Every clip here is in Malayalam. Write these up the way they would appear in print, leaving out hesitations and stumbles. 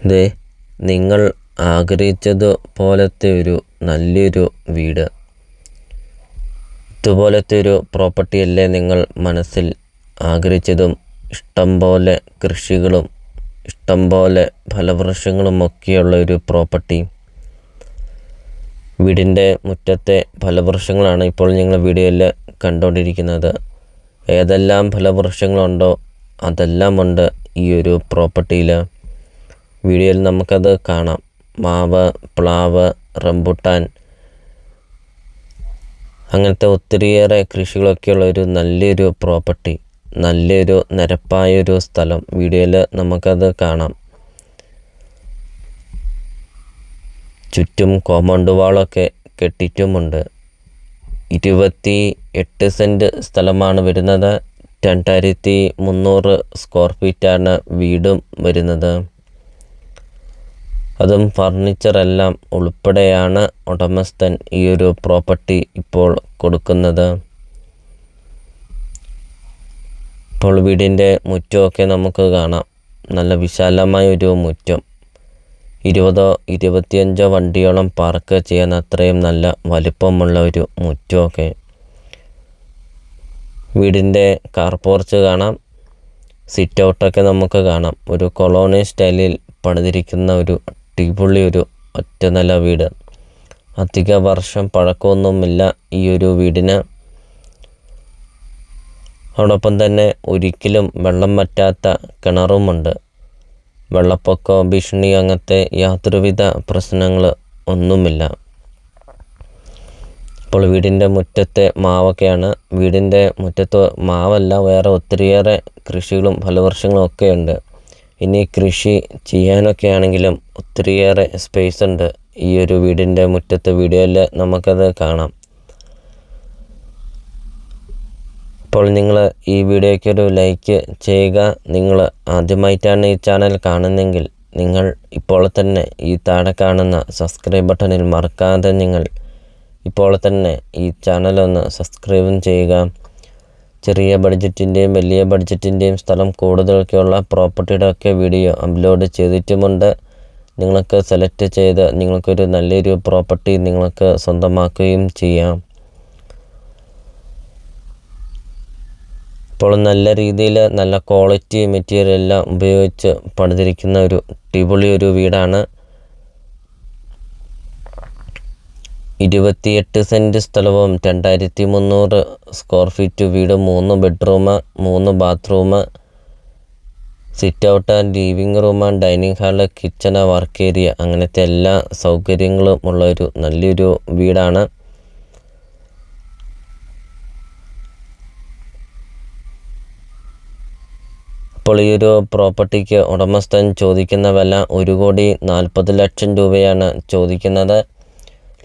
ദേ നിങ്ങൾ ആഗ്രഹിച്ചതുപോലത്തെ ഒരു നല്ലൊരു വീട്, ഇതുപോലത്തെ ഒരു പ്രോപ്പർട്ടിയല്ലേ നിങ്ങൾ മനസ്സിൽ ആഗ്രഹിച്ചതും? ഇഷ്ടംപോലെ കൃഷികളും ഇഷ്ടംപോലെ ഫലവൃക്ഷങ്ങളുമൊക്കെയുള്ള ഒരു പ്രോപ്പർട്ടി. വീടിൻ്റെ മുറ്റത്തെ ഫലവൃക്ഷങ്ങളാണ് ഇപ്പോൾ നിങ്ങൾ വീഡിയോയിൽ കണ്ടുകൊണ്ടിരിക്കുന്നത്. ഏതെല്ലാം ഫലവൃക്ഷങ്ങളുണ്ടോ അതെല്ലാം ഉണ്ട് ഈ ഒരു പ്രോപ്പർട്ടിയിൽ. വീഡിയോയിൽ നമുക്കത് കാണാം. മാവ്, പ്ലാവ്, റംബുട്ടാൻ, അങ്ങനത്തെ ഒത്തിരിയേറെ കൃഷികളൊക്കെയുള്ള ഒരു നല്ലൊരു പ്രോപ്പർട്ടി, നല്ലൊരു നിരപ്പായൊരു സ്ഥലം. വീഡിയോയിൽ നമുക്കത് കാണാം. ചുറ്റും കോമ്പൗണ്ട് വാളൊക്കെ കെട്ടിയിട്ടുമുണ്ട്. 28 സെൻറ്റ് സ്ഥലമാണ് വരുന്നത്. 2300 സ്ക്വയർ ഫീറ്റാണ് വീടും വരുന്നത്. അതും ഫർണിച്ചറെല്ലാം ഉൾപ്പെടെയാണ് ഉടമസ്ഥൻ ഈ ഒരു പ്രോപ്പർട്ടി ഇപ്പോൾ കൊടുക്കുന്നത്. ഇപ്പോൾ വീടിൻ്റെ മുറ്റമൊക്കെ നമുക്ക് കാണാം. നല്ല വിശാലമായ ഒരു മുറ്റം. 20-25 വണ്ടിയോളം പാർക്ക് ചെയ്യാൻ അത്രയും നല്ല വലിപ്പമുള്ള ഒരു മുറ്റമൊക്കെ. വീടിൻ്റെ കാർ പോർച്ച് കാണാം. സിറ്റ് ഔട്ടൊക്കെ നമുക്ക് കാണാം. ഒരു കൊളോണി സ്റ്റൈലിൽ പണിതിരിക്കുന്ന ഒരു അടിപൊളി ഒരു ഒറ്റ നില വീട്. അധിക വർഷം പഴക്കമൊന്നുമില്ല ഈ ഒരു വീടിന്. അതോടൊപ്പം തന്നെ ഒരിക്കലും വെള്ളം വറ്റാത്ത കിണറുമുണ്ട്. വെള്ളപ്പൊക്ക ഭീഷണി അങ്ങനത്തെ യാതൊരുവിധ പ്രശ്നങ്ങൾ ഒന്നുമില്ല. ഇപ്പോൾ വീടിൻ്റെ മുറ്റത്തെ മാവൊക്കെയാണ്. വീടിൻ്റെ മുറ്റത്ത് മാവല്ല, വേറെ ഒത്തിരിയേറെ കൃഷികളും ഫലവൃക്ഷങ്ങളും ഒക്കെ ഉണ്ട്. ഇനി കൃഷി ചെയ്യാനൊക്കെ ആണെങ്കിലും ഒത്തിരിയേറെ സ്പേസ് ഉണ്ട് ഈ ഒരു വീടിൻ്റെ മുറ്റത്ത്. വീഡിയോയിൽ നമുക്കത് കാണാം. അപ്പോൾ നിങ്ങൾ ഈ വീഡിയോയ്ക്ക് ഒരു ലൈക്ക് ചെയ്യുക. നിങ്ങൾ ആദ്യമായിട്ടാണ് ഈ ചാനൽ കാണുന്നതെങ്കിൽ നിങ്ങൾ ഇപ്പോൾ തന്നെ ഈ താഴെ കാണുന്ന സബ്സ്ക്രൈബ് ബട്ടണിൽ മറക്കാതെ നിങ്ങൾ ഇപ്പോൾ തന്നെ ഈ ചാനലൊന്ന് സബ്സ്ക്രൈബും ചെയ്യുക. ചെറിയ ബഡ്ജറ്റിൻ്റെയും വലിയ ബഡ്ജറ്റിൻ്റെയും സ്ഥലം കൂടുതലൊക്കെയുള്ള പ്രോപ്പർട്ടിയുടെ ഒക്കെ വീഡിയോ അപ്ലോഡ് ചെയ്തിട്ടുമുണ്ട്. നിങ്ങൾക്ക് സെലക്ട് ചെയ്ത് നിങ്ങൾക്കൊരു നല്ലൊരു പ്രോപ്പർട്ടി നിങ്ങൾക്ക് സ്വന്തമാക്കുകയും ചെയ്യാം. ഇപ്പോൾ നല്ല രീതിയിൽ നല്ല ക്വാളിറ്റി മെറ്റീരിയൽ എല്ലാം ഉപയോഗിച്ച് പണിതിരിക്കുന്ന ഒരു അടിപൊളി ഒരു വീടാണ്. 28 സെൻറ്റ് സ്ഥലവും 2300 സ്ക്വയർ ഫീറ്റ് വീട്, 3 bedroom, 3 bathroom, sit out, living room, dining hall, kitchen, work area, അങ്ങനത്തെ എല്ലാ സൗകര്യങ്ങളും ഉള്ള ഒരു നല്ലൊരു വീടാണ്. ഇപ്പോൾ ഈ ഒരു പ്രോപ്പർട്ടിക്ക് ഉടമസ്ഥൻ ചോദിക്കുന്ന വില 1,40,00,000 രൂപയാണ് ചോദിക്കുന്നത്.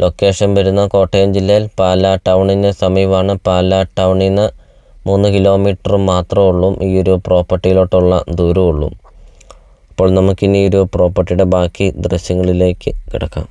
ലൊക്കേഷൻ വരുന്ന കോട്ടയം ജില്ലയിൽ പാലാ ടൗണിന് സമീപമാണ്. പാലാ ടൗണിൽ നിന്ന് 3 കിലോമീറ്റർ മാത്രമേ ഉള്ളൂ ഈ ഒരു പ്രോപ്പർട്ടിയിലോട്ടുള്ള ദൂരമുള്ളൂ. അപ്പോൾ നമുക്കിനി ഒരു പ്രോപ്പർട്ടിയുടെ ബാക്കി ദൃശ്യങ്ങളിലേക്ക് കിടക്കാം.